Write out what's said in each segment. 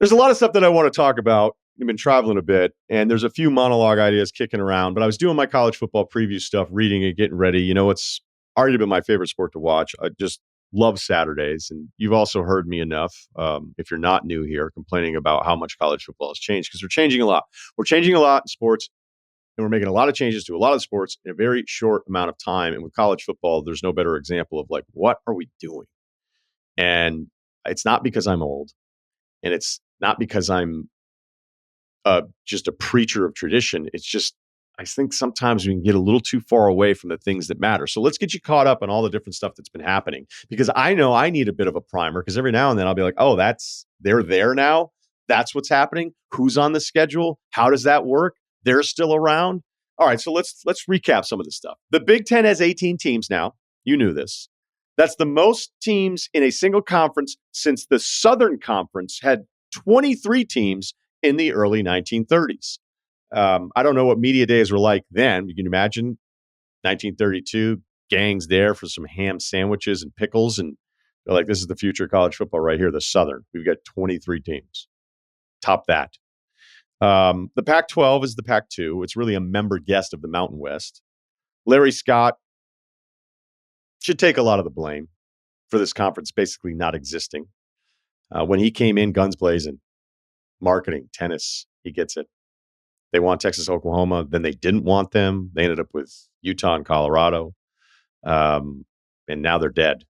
There's a lot of stuff that I want to talk about. I've been traveling a bit, and there's a few monologue ideas kicking around, but I was doing my college football preview stuff, reading it, getting ready. It's arguably my favorite sport to watch. I just love Saturdays, and you've also heard me enough, if you're not new here, complaining about how much college football has changed, because we're changing a lot. We're changing a lot in sports, and we're making a lot of changes to a lot of sports in a very short amount of time. And with college football, there's no better example of like, what are we doing? And it's not because I'm old, and it's not because I'm just a preacher of tradition. It's just, I think sometimes we can get a little too far away from the things that matter. So let's get you caught up on all the different stuff that's been happening, because I know I need a bit of a primer, because every now and then I'll be like, oh, they're there now. That's what's happening. Who's on the schedule? How does that work? They're still around. All right. So let's recap some of this stuff. The Big Ten has 18 teams now. You knew this. That's the most teams in a single conference since the Southern Conference had 23 teams in the early 1930s. I don't know what media days were like then. You can imagine 1932, gangs there for some ham sandwiches and pickles. And they're like, this is the future of college football right here, the Southern. We've got 23 teams. Top that. The Pac-12 is the Pac-2. It's really a member guest of the Mountain West. Larry Scott should take a lot of the blame for this conference basically not existing. When he came in, guns blazing, marketing, tennis, he gets it. They want Texas, Oklahoma. Then they didn't want them. They ended up with Utah and Colorado. And now they're dead.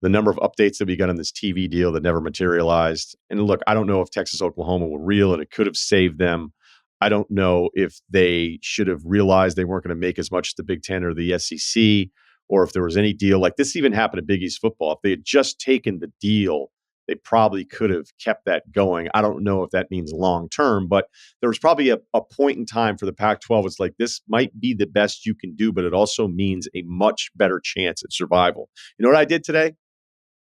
The number of updates that we got on this TV deal that never materialized. And look, I don't know if Texas, Oklahoma were real and it could have saved them. I don't know if they should have realized they weren't going to make as much as the Big Ten or the SEC, or if there was any deal. Like this even happened in Big East football. If they had just taken the deal, they probably could have kept that going. I don't know if that means long term, but there was probably a point in time for the Pac-12. It's like, this might be the best you can do, but it also means a much better chance at survival. You know what I did today?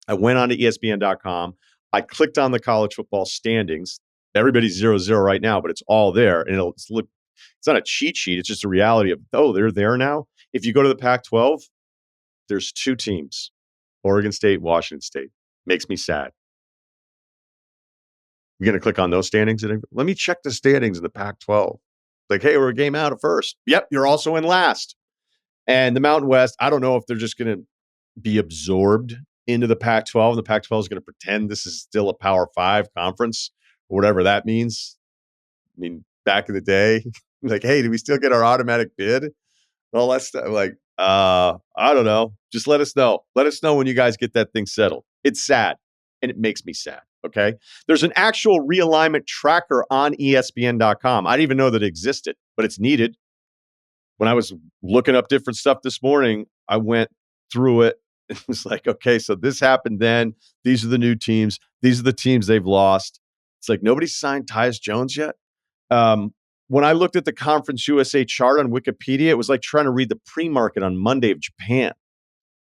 I went on to ESPN.com. I clicked on the college football standings. Everybody's 0-0 right now, but it's all there. And it's not a cheat sheet. It's just a reality of, oh, they're there now. If you go to the Pac-12, there's two teams, Oregon State, Washington State. Makes me sad. You're going to click on those standings? Let me check the standings in the Pac-12. Like, hey, we're a game out of first. Yep, you're also in last. And the Mountain West, I don't know if they're just going to be absorbed into the Pac-12. The Pac-12 is going to pretend this is still a Power 5 conference, or whatever that means. I mean, back in the day, like, hey, do we still get our automatic bid? Well, that's like, I don't know. Just let us know. Let us know when you guys get that thing settled. It's sad, and it makes me sad. Okay. There's an actual realignment tracker on ESPN.com. I didn't even know that it existed, but it's needed. When I was looking up different stuff this morning, I went through it. It was like, okay, so this happened then. These are the new teams. These are the teams they've lost. It's like, nobody's signed Tyus Jones yet. When I looked at the Conference USA chart on Wikipedia, it was like trying to read the pre-market on Monday of Japan.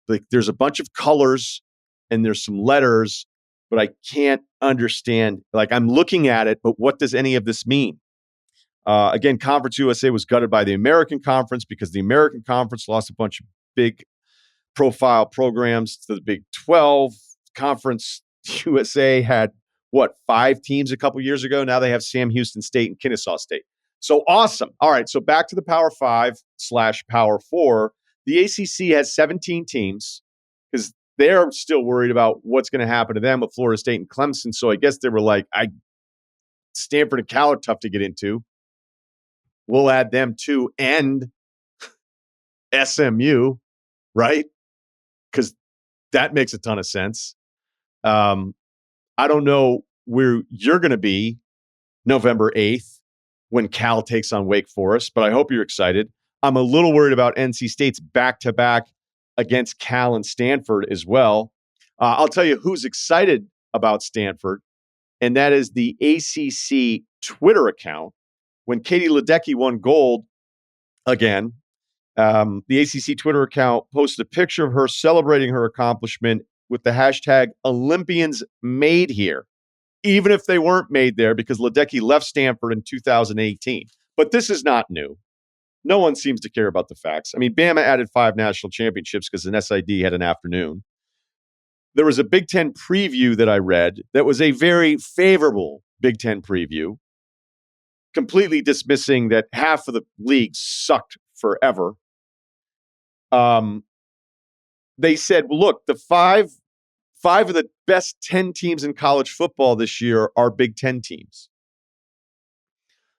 Like, there's a bunch of colors and there's some letters, but I can't understand. Like, I'm looking at it, but what does any of this mean? Again, Conference USA was gutted by the American Conference because the American Conference lost a bunch of big profile programs to the Big 12. Conference USA had, 5 teams a couple years ago? Now they have Sam Houston State and Kennesaw State. So awesome. All right, so back to the Power 5/Power 4. The ACC has 17 teams because they're still worried about what's going to happen to them with Florida State and Clemson. So I guess they were like, Stanford and Cal are tough to get into. We'll add them too, and SMU, right? Because that makes a ton of sense. I don't know where you're going to be November 8th when Cal takes on Wake Forest, but I hope you're excited. I'm a little worried about NC State's back-to-back against Cal and Stanford as well. I'll tell you who's excited about Stanford, and that is the ACC Twitter account. When Katie Ledecky won gold again, the ACC Twitter account posted a picture of her celebrating her accomplishment with the hashtag Olympians made here, even if they weren't made there because Ledecky left Stanford in 2018. But this is not new. No one seems to care about the facts. I mean, Bama added 5 national championships because an SID had an afternoon. There was a Big Ten preview that I read that was a very favorable Big Ten preview, completely dismissing that half of the league sucked forever. They said, well, look, the five of the best 10 teams in college football this year are Big Ten teams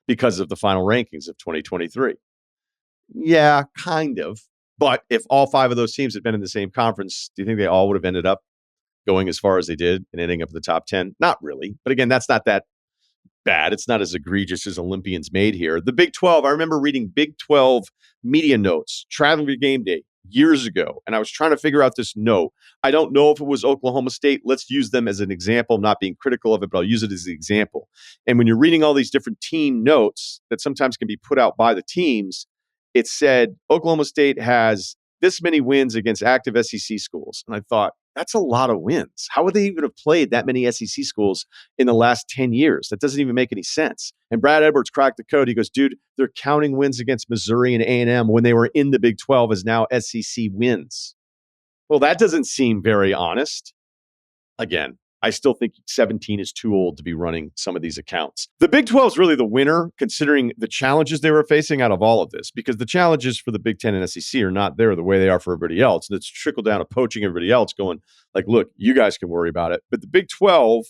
because of the final rankings of 2023. Yeah, kind of. But if all 5 of those teams had been in the same conference, do you think they all would have ended up going as far as they did and ending up in the top 10? Not really. But again, that's not that bad. It's not as egregious as Olympians made here. The Big 12, I remember reading Big 12 media notes, traveling to game day years ago, and I was trying to figure out this note. I don't know if it was Oklahoma State. Let's use them as an example. I'm not being critical of it, but I'll use it as an example. And when you're reading all these different team notes that sometimes can be put out by the teams, it said Oklahoma State has this many wins against active SEC schools. And I thought, that's a lot of wins. How would they even have played that many SEC schools in the last 10 years? That doesn't even make any sense. And Brad Edwards cracked the code. He goes, dude, they're counting wins against Missouri and A&M when they were in the Big 12 as now SEC wins. Well, that doesn't seem very honest. Again, I still think 17 is too old to be running some of these accounts. The Big 12 is really the winner, considering the challenges they were facing out of all of this, because the challenges for the Big 10 and SEC are not there the way they are for everybody else. And it's trickled down to poaching everybody else, going like, look, you guys can worry about it. But the Big 12,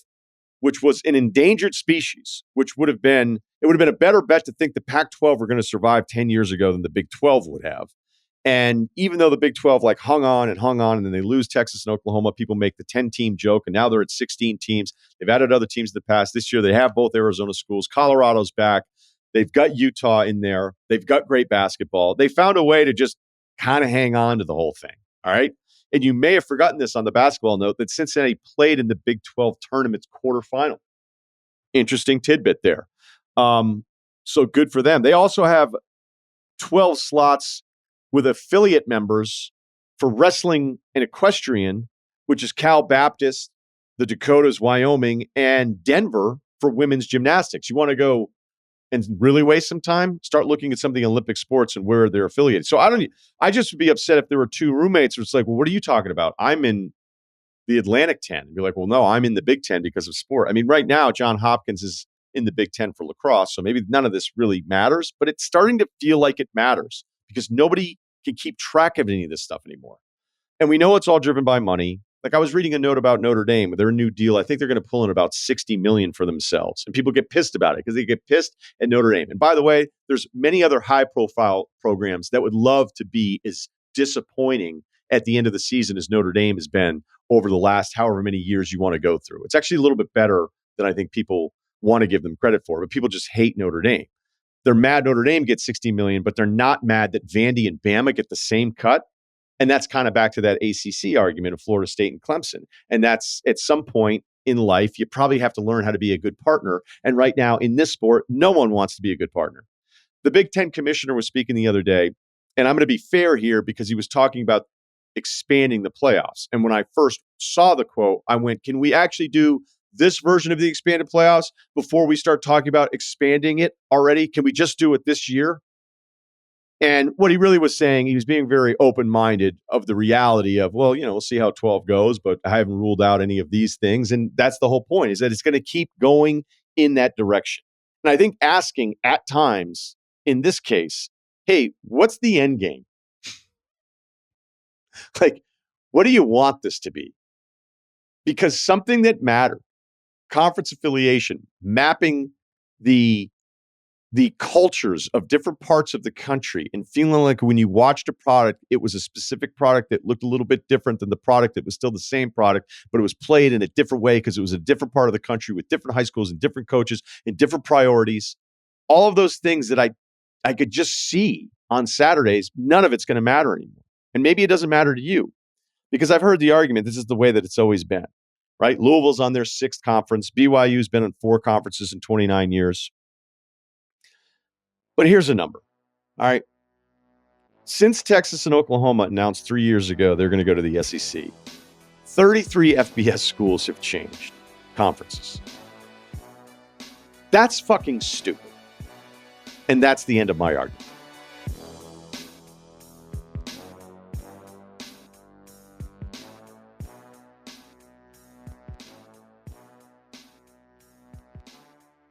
which was an endangered species, it would have been a better bet to think the Pac-12 were going to survive 10 years ago than the Big 12 would have. And even though the Big 12 hung on, and then they lose Texas and Oklahoma, people make the 10-team joke, and now they're at 16 teams. They've added other teams in the past. This year, they have both Arizona schools. Colorado's back. They've got Utah in there. They've got great basketball. They found a way to just kind of hang on to the whole thing, all right? And you may have forgotten this on the basketball note, that Cincinnati played in the Big 12 tournament's quarterfinal. Interesting tidbit there. So good for them. They also have 12 slots with affiliate members for wrestling and equestrian, which is Cal Baptist, the Dakotas, Wyoming, and Denver for women's gymnastics. You want to go and really waste some time? Start looking at some of the Olympic sports and where they're affiliated. So I just would be upset if there were 2 roommates. It's like, well, what are you talking about? I'm in the Atlantic 10. And be like, well, no, I'm in the Big 10 because of sport. I mean, right now, John Hopkins is in the Big 10 for lacrosse. So maybe none of this really matters, but it's starting to feel like it matters because nobody can keep track of any of this stuff anymore. And we know it's all driven by money. Like I was reading a note about Notre Dame, their new deal. I think they're going to pull in about $60 million for themselves. And people get pissed about it because they get pissed at Notre Dame. And by the way, there's many other high-profile programs that would love to be as disappointing at the end of the season as Notre Dame has been over the last however many years you want to go through. It's actually a little bit better than I think people want to give them credit for, but people just hate Notre Dame. They're mad Notre Dame gets $60 million, but they're not mad that Vandy and Bama get the same cut. And that's kind of back to that ACC argument of Florida State and Clemson. And that's at some point in life, you probably have to learn how to be a good partner. And right now in this sport, no one wants to be a good partner. The Big Ten commissioner was speaking the other day, and I'm going to be fair here because he was talking about expanding the playoffs. And when I first saw the quote, I went, can we actually do this version of the expanded playoffs before we start talking about expanding it already? Can we just do it this year? And what he really was saying, he was being very open-minded of the reality of, well, we'll see how 12 goes, but I haven't ruled out any of these things. And that's the whole point, is that it's going to keep going in that direction. And I think asking at times, in this case, hey, what's the end game? Like, what do you want this to be? Because something that mattered, conference affiliation, mapping the cultures of different parts of the country and feeling like when you watched a product, it was a specific product that looked a little bit different than the product that was still the same product, but it was played in a different way because it was a different part of the country with different high schools and different coaches and different priorities. All of those things that I could just see on Saturdays, none of it's going to matter anymore. And maybe it doesn't matter to you because I've heard the argument, this is the way that it's always been, right? Louisville's on their 6th conference. BYU's been in 4 conferences in 29 years. But here's a number, all right? Since Texas and Oklahoma announced 3 years ago they're going to go to the SEC, 33 FBS schools have changed conferences. That's fucking stupid. And that's the end of my argument.